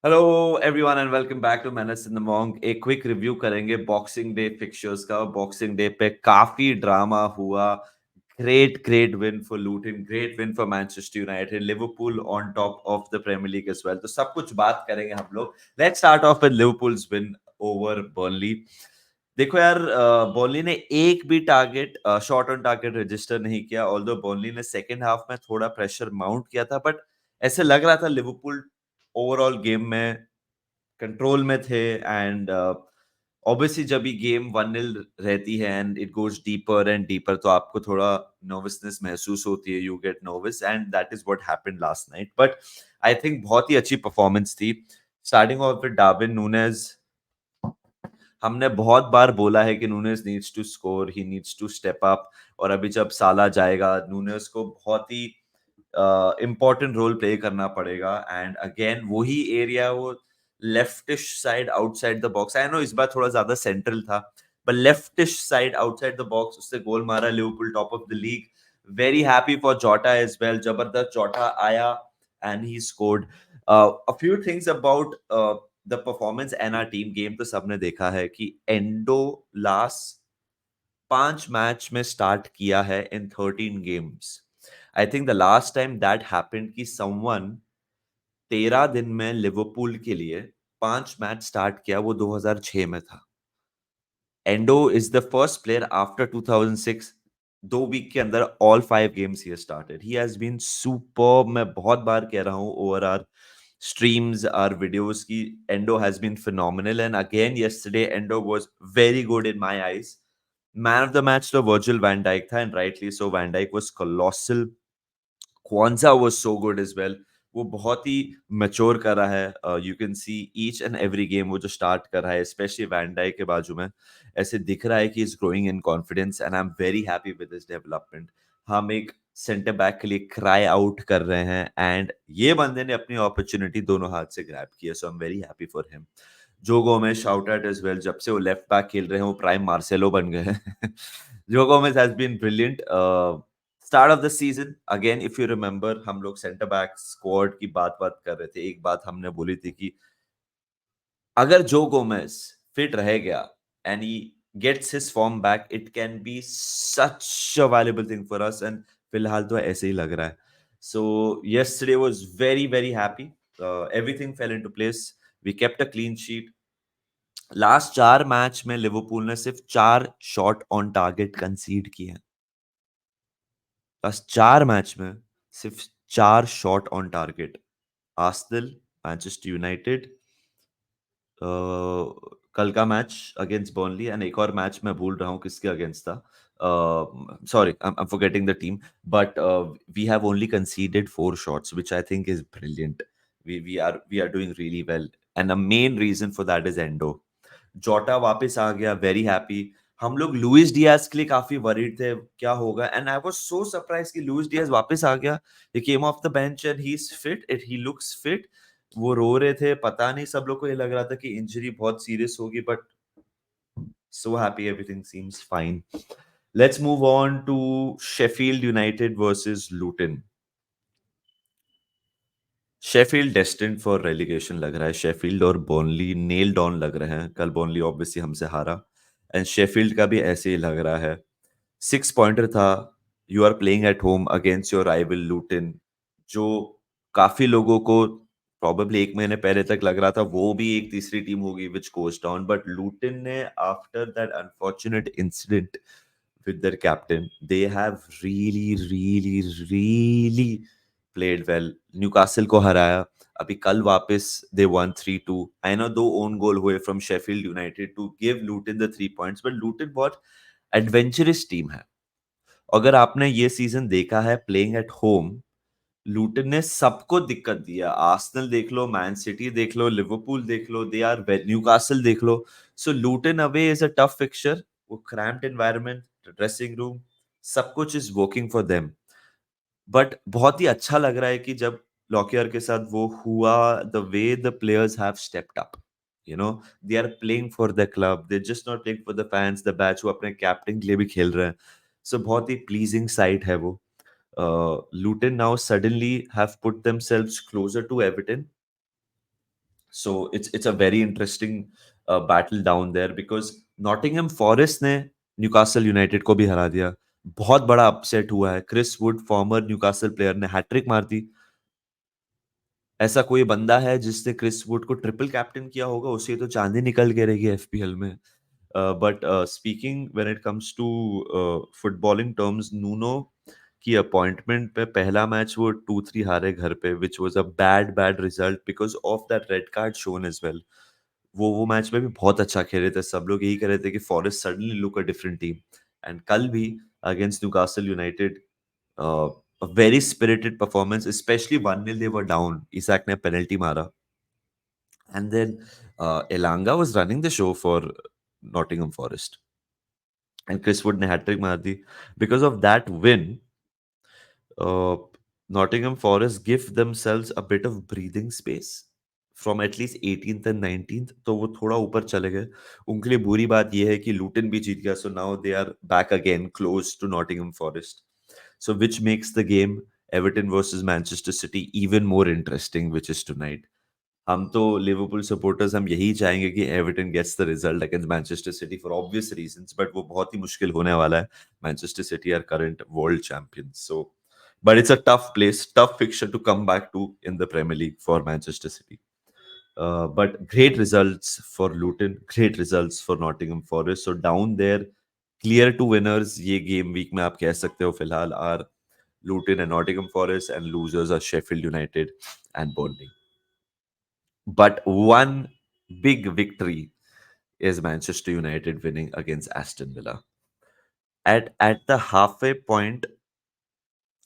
Hello everyone and welcome back to मैनस in the मॉन्ग। एक क्विक रिव्यू करेंगे बॉक्सिंग डे फिक्चर्स का। बॉक्सिंग डे पे काफी ड्रामा हुआ। Great win for Luton, great win for Manchester United, Liverpool on top of the Premier League as well. तो सब कुछ बात करेंगे हम लोग। Let's start off with Liverpool's win over Burnley. देखो यार, बर्नली ने एक भी target shot on target register नहीं किया। ऑल्दो बर्नली ने सेकेंड हाफ में थोड़ा प्रेशर माउंट किया था, बट ऐसे लग रहा था लिवरपूल ओवरऑल गेम में कंट्रोल में थे। एंड ऑब्वियसली जब ये गेम 1-0 रहती है and it goes deeper and deeper, तो आपको थोड़ा नर्वसनेस महसूस होती है। You get nervous and that is what happened last night. But I think बहुत ही अच्छी परफॉर्मेंस थी। Starting off with Darwin Nunez. हमने बहुत बार बोला है कि Nunez needs to score, he needs to step up. और अभी जब साला जाएगा, नूनेज को बहुत ही इम्पोर्टेंट रोल प्ले करना पड़ेगा। एंड अगेन वही एरिया, वो leftish side outside the box. I know इस बार थोड़ा ज्यादा सेंट्रल था, पर leftish side outside the box उससे गोल मारा। Liverpool top of the league. Very happy for Jota as well. जबरदस्त जोटा आया and he scored. A few things about the performance and our team game. तो सबने देखा है कि Endo last 5 match में स्टार्ट किया है in 13 games. I think the last time that happened कि समवन 13 दिन में लिवरपूल के लिए 5 मैच स्टार्ट किया, वो 2006 में था। Endo is the first player after 2006, 2 week के अंदर ऑल 5 गेम्स ही started. He has been super. मैं बहुत बार कह रहा हूं over our streams, our videos की Endo has been phenomenal, and again yesterday Endo was very good in my eyes. Man of the match तो Virgil van Dijk था, and rightly so. Van Dijk was colossal. Kwanzaa was so good as well. वो बहुत ही mature कर रहा है। You can see each and every game वो जो start कर रहा है, स्पेशली वैन डाइक के बाजू में, ऐसे दिख रहा है कि is growing in confidence and I am very happy with this development. हम एक सेंटर बैक के लिए क्राई आउट कर रहे हैं एंड ये बंदे ने अपनी अपॉर्चुनिटी दोनों हाथ से ग्रैब किया, so I am very happy for him. Joe Gomez shout out as well. जब से वो लेफ्ट बैक खेल रहे हैं, वो प्राइम मार्सेलो बन गए हैं। Joe Gomez has been brilliant. Start of the season again, if you remember, हम लोग सेंटर बैक स्क्वाड की बात कर रहे थे। एक बात हमने बोली थी कि अगर जो गोमेज फिट रह गया and he gets his form back, it can be such a valuable thing for us. And फिलहाल तो ऐसे ही लग रहा है। So yesterday was very happy. Everything fell into place. We kept a clean sheet. Last 4 match में Liverpool ने सिर्फ 4 शॉट ऑन टारगेट कंसीड किए हैं। बस 4 मैच में सिर्फ 4 shot on target. Arsenal, Manchester United, कल का मैच अगेंस्ट बर्नली, एंड एक और मैच मैं भूल रहा हूँ किसके अगेंस्ट था। Sorry, I am forgetting the team, but we have only conceded 4 shots, which I think is brilliant. We are doing really well, and the main reason for that is Endo. Jota वापस आ गया, very happy. हम लोग Luis Diaz के लिए काफी worried थे क्या होगा, and I was so surprise कि लुइस डियाज वापस आ गया। He came off the bench and he is fit, it he looks fit. वो रो रहे थे, पता नहीं, सब लोग को ये लग रहा था कि इंजरी बहुत सीरियस होगी, but so happy, everything seems fine. Let's move on to Sheffield United versus Luton. Sheffield destined for relegation लग रहा है। शेफील्ड और बर्नली नेल्ड ऑन लग रहे हैं। कल बर्नली ऑब्वियसली हमसे हारा, एंड शेफील्ड का भी ऐसे ही लग रहा है। 6 पॉइंटर था। You are playing at home against your rival Luton, जो काफी लोगों को प्रॉबेबली 1 महीने पहले तक लग रहा था वो भी एक तीसरी टीम होगी which goes down. But Lutan ने, after that unfortunate incident with their captain, they have really played well. Newcastle को हराया, अभी कल वापस they won 3-2. I know 2 own goal हुए from Sheffield United to give Luton the 3 points, but Luton बहुत adventurous team है। अगर आपने ये सीजन देखा है प्लेइंग एट होम, लूटन ने सबको दिक्कत दिया। आर्सेनल देख लो, मैन सिटी देख लो, लिवरपूल देख लो, दे आर न्यूकासल देख लो। So Luton away is a tough fixture. वो क्रैम्प्ड एनवायरनमेंट, ड्रेसिंग रूम, सब कुछ is working for them. But बहुत ही अच्छा लग रहा है कि जब लॉकियर के साथ वो हुआ, the way the players have stepped up. You know, they are playing for the club, they just not playing for the fans, the badge. वो अपने कैप्टन के लिए भी खेल रहे हैं। सो बहुत ही प्लीजिंग साइट है वो। Luton now suddenly have put themselves closer to Everton. So it's a very interesting battle down there because Nottingham Forest ने न्यूकासल यूनाइटेड को भी हरा दिया. बहुत बड़ा अपसेट हुआ है. Chris Wood former Newcastle player ने हैट्रिक मार दी. ऐसा कोई बंदा है जिसने क्रिस वुड को ट्रिपल कैप्टन किया होगा, उसे तो चांदी निकल के रहेगी एफपीएल में. But speaking when it comes to footballing terms, Nuno की अपॉइंटमेंट पे पहला मैच वो 2-3 हारे घर पे, which was a bad bad result because of that red card shown as well. वो मैच में भी बहुत अच्छा खेले थे. सब लोग यही कह रहे थे कि forest suddenly look a different team. And कल भी against Newcastle United, a very spirited performance, especially 1-0 they were down. Isak ने penalty मारा. And then Elanga was running the show for Nottingham Forest. And Chris Wood ने hat-trick मार दी. Because of that win, uh, Nottingham Forest give themselves a bit of breathing space from at least 18th and 19th. तो वो थोड़ा ऊपर चले गए. उनके लिए बुरी बात ये है कि लूटन भी जीत गया. So now they are back again close to Nottingham Forest. So which makes the game Everton versus Manchester City even more interesting, which is tonight. हम तो लिवरपूल सपोर्टर्स हम यही चाहेंगे कि Everton gets the result against Manchester City for obvious reasons, but वो बहुत ही मुश्किल होने वाला है. Manchester City are current world champions, so but it's a tough place, tough fixture to come back to in the Premier League for Manchester City. But great results for Luton, great results for Nottingham Forest. So down there, clear two winners ये game week में आप कह सकते हो फिलहाल are Luton and Nottingham Forest, and losers are Sheffield United and Burnley. But one big victory is Manchester United winning against Aston Villa. At the halfway point,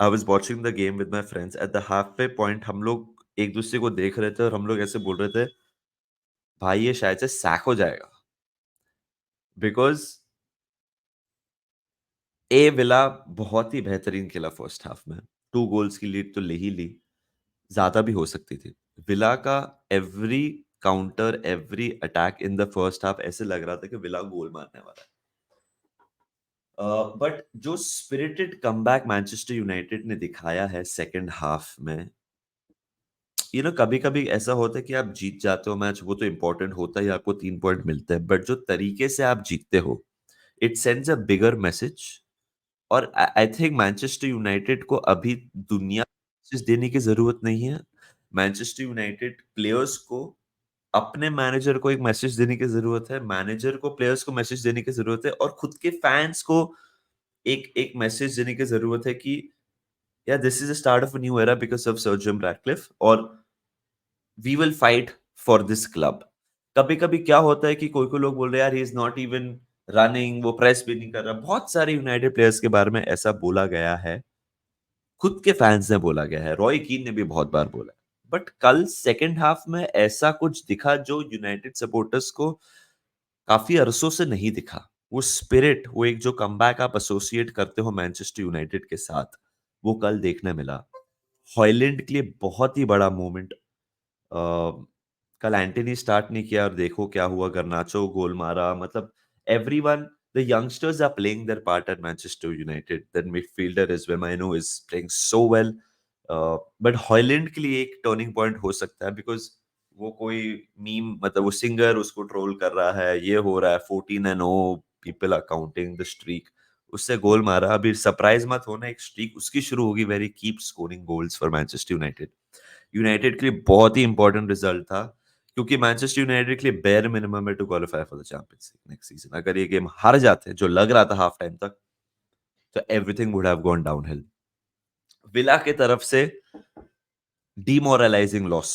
I was watching the game with my friends. At the halfway point, हम लोग एक दूसरे को देख रहे थे और हम लोग ऐसे बोल रहे थे, भाई ये शायद से सैक हो जाएगा. बिकॉज ए विला बहुत ही बेहतरीन खेला फर्स्ट हाफ में. 2 गोल्स की लीड तो ले ही ली, ज्यादा भी हो सकती थी. विला का every counter, every attack in the first half ऐसे लग रहा था कि विला गोल मारने वाला है. बट जो स्पिरिटेड कमबैक मैनचेस्टर यूनाइटेड ने दिखाया है सेकंड हाफ में, कभी कभी ऐसा होता है कि आप जीत जाते हो मैच, वो तो इंपॉर्टेंट होता है, आपको 3 पॉइंट मिलते हैं, बट जो तरीके से आप जीतते हो, it sends a bigger message. और आई थिंक मैनचेस्टर यूनाइटेड को अभी दुनिया मैसेज देने की जरूरत नहीं है. मैनचेस्टर यूनाइटेड प्लेयर्स को, अपने मैनेजर को एक मैसेज देने की जरूरत है, मैनेजर को प्लेयर्स को मैसेज देने की जरूरत है, और खुद के फैंस को एक एक मैसेज देने की जरूरत है कि या this is the start of a new era because of Sir Jim Ratcliffe, और we will fight for this club. कभी कभी क्या होता है कि कोई कोई लोग बोल रहे हैं यार he is not even running, वो प्रेस भी नहीं कर रहा. बहुत सारे यूनाइटेड प्लेयर्स के बारे में ऐसा बोला गया है, खुद के फैंस ने बोला गया है, रॉय कीन ने भी बहुत बार बोला. बट कल सेकेंड हाफ में ऐसा कुछ दिखा जो यूनाइटेड सपोर्टर्स को काफी अरसों से नहीं दिखा. वो स्पिरिट, वो एक जो कमबैक आप एसोसिएट करते हो मैनचेस्टर यूनाइटेड के साथ, वो कल देखने मिला. हॉयलैंड के लिए बहुत ही बड़ा मोमेंट. कल एंटनी स्टार्ट नहीं किया और देखो क्या हुआ. गर्नाचो गोल मारा. मतलब everyone, the youngsters are playing their part at Manchester United. Then midfielder is Wemino is playing so well. But Hoyland के लिए एक टर्निंग पॉइंट हो सकता है बिकॉज वो कोई मीम, मतलब वो सिंगर उसको ट्रोल कर रहा है, ये हो रहा है, 14-0 people are counting the streak. उससे गोल मारा. अभी सरप्राइज मत होना, एक स्ट्रीक उसकी शुरू होगी very keep scoring goals for Manchester United. United के लिए बहुत ही इंपॉर्टेंट रिजल्ट था, क्योंकि मैनचेस्टर यूनाइटेड के लिए बेयर मिनिमम है to qualify for the Champions League next season. अगर ये गेम हार जाते हैं, जो लग रहा था हाफ टाइम तक, तो everything would have gone downhill. Villa की तरफ से demoralising loss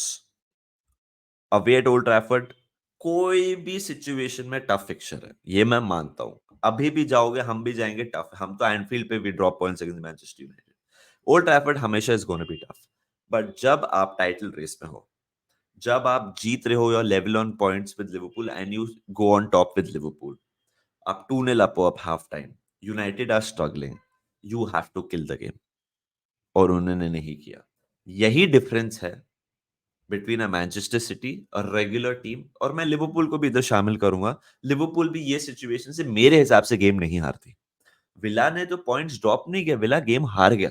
away at old Trafford. कोई भी सिचुएशन में टफ फिक्चर है, ये मैं मानता हूं. अभी भी जाओगे, हम भी जाएंगे टफ. हम तो एनफील्ड पे भी drop points against Manchester United. Old Trafford हमेशा is gonna be tough. But जब आप टाइटल रेस में हो, जब आप जीत रहे हो, your level on points with Liverpool and you go on top with Liverpool, आप 2-0 अप हो, up half time, United are struggling, you have to kill the game. और उन्होंने नहीं किया. यही डिफरेंस है बिटवीन अ मैनचेस्टर सिटी और regular team. और मैं लिवरपूल को भी इधर शामिल करूंगा. लिवरपूल भी ये सिचुएशन से मेरे हिसाब से गेम नहीं हारती. विला ने तो पॉइंट्स ड्रॉप नहीं किया, विला गेम हार गया.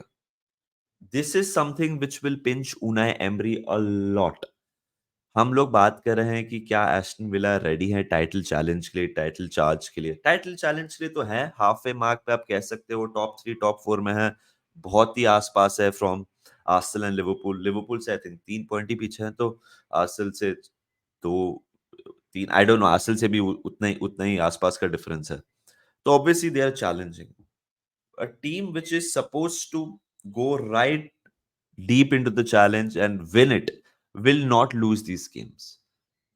This is something which will pinch Unai emery a lot. हम लोग बात कर रहे हैं कि क्या एस्टन विला रेडी है टाइटल चैलेंज के लिए, टाइटल चार्ज के लिए। टाइटल चैलेंज के लिए तो है, हाफ वे मार्क पे आप कह सकते हो टॉप 3 टॉप 4 में है, बहुत ही आसपास है from Arsenal and Liverpool. Liverpool से आई थिंक 3 पॉइंट ही पीछे हैं, तो आर्सेनल से 2 3 आई डोंट नो, आर्सेनल से भी उतना ही आसपास का डिफरेंस है। तो obviously they are challenging a team which is supposed to go right deep into the challenge and win it will not lose these games.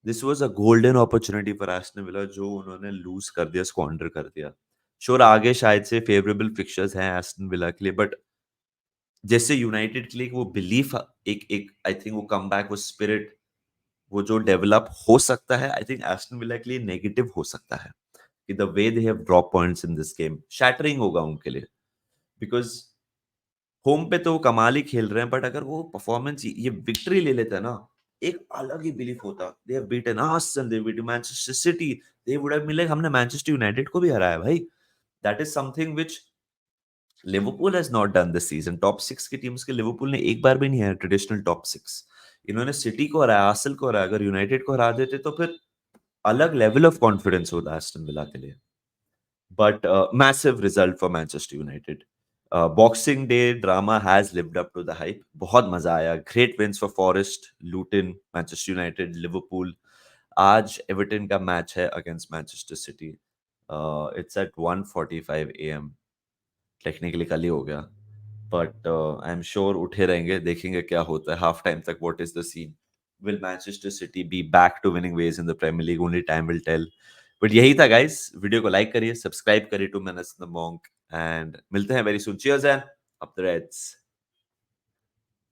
This was a golden opportunity for Aston Villa जो उन्होंने lose कर दिया, squander कर दिया। Sure आगे शायद से favorable fixtures हैं एस्टन विला के लिए, बट जैसे यूनाइटेड के लिए वो बिलीफ, एक एक आई थिंक वो कमबैक, वो स्पिरिट, वो जो डेवलप हो सकता है, आई थिंक एस्टन विला के लिए नेगेटिव हो सकता है कि the way they have drop points in this game shattering होगा उनके लिए। बिकॉज होम पे तो वो कमाल ही खेल रहे हैं, बट अगर वो परफॉर्मेंस ये विक्ट्री ले लेते हैं ना, एक अलग ही बिलीफ होता। They have beaten Arsenal, they beaten Manchester city, they would have मिले हमने मैनचेस्टर यूनाइटेड को भी हराया भाई। That is something which Liverpool has not done this season. Top 6 की टीम्स के लिवरपूल ने एक बार भी नहीं है ट्रेडिशनल टॉप 6। इन्होंने सिटी को हराया, आर्सेनल को हराया, अगर यूनाइटेड को हरा देते तो फिर अलग लेवल ऑफ कॉन्फिडेंस होता है एस्टन विला के लिए। But massive result for Manchester United. Boxing Day drama has lived up to the hype. बहुत मजा आया. Great wins for Forest, Luton, Manchester United, Liverpool. आज एवर्टन का मैच है against Manchester City. It's at 1:45 AM। Technically कल ही हो गया, बट आई एम श्योर उठे रहेंगे, देखेंगे क्या होता है हाफ टाइम तक। What is the scene, will Manchester City be back to winning ways in the Premier League, only time will tell. But यही था गाइस, वीडियो को लाइक करिए, सब्सक्राइब करिए to Menace the Monk, and मिलते हैं very soon. Cheers and up the Reds.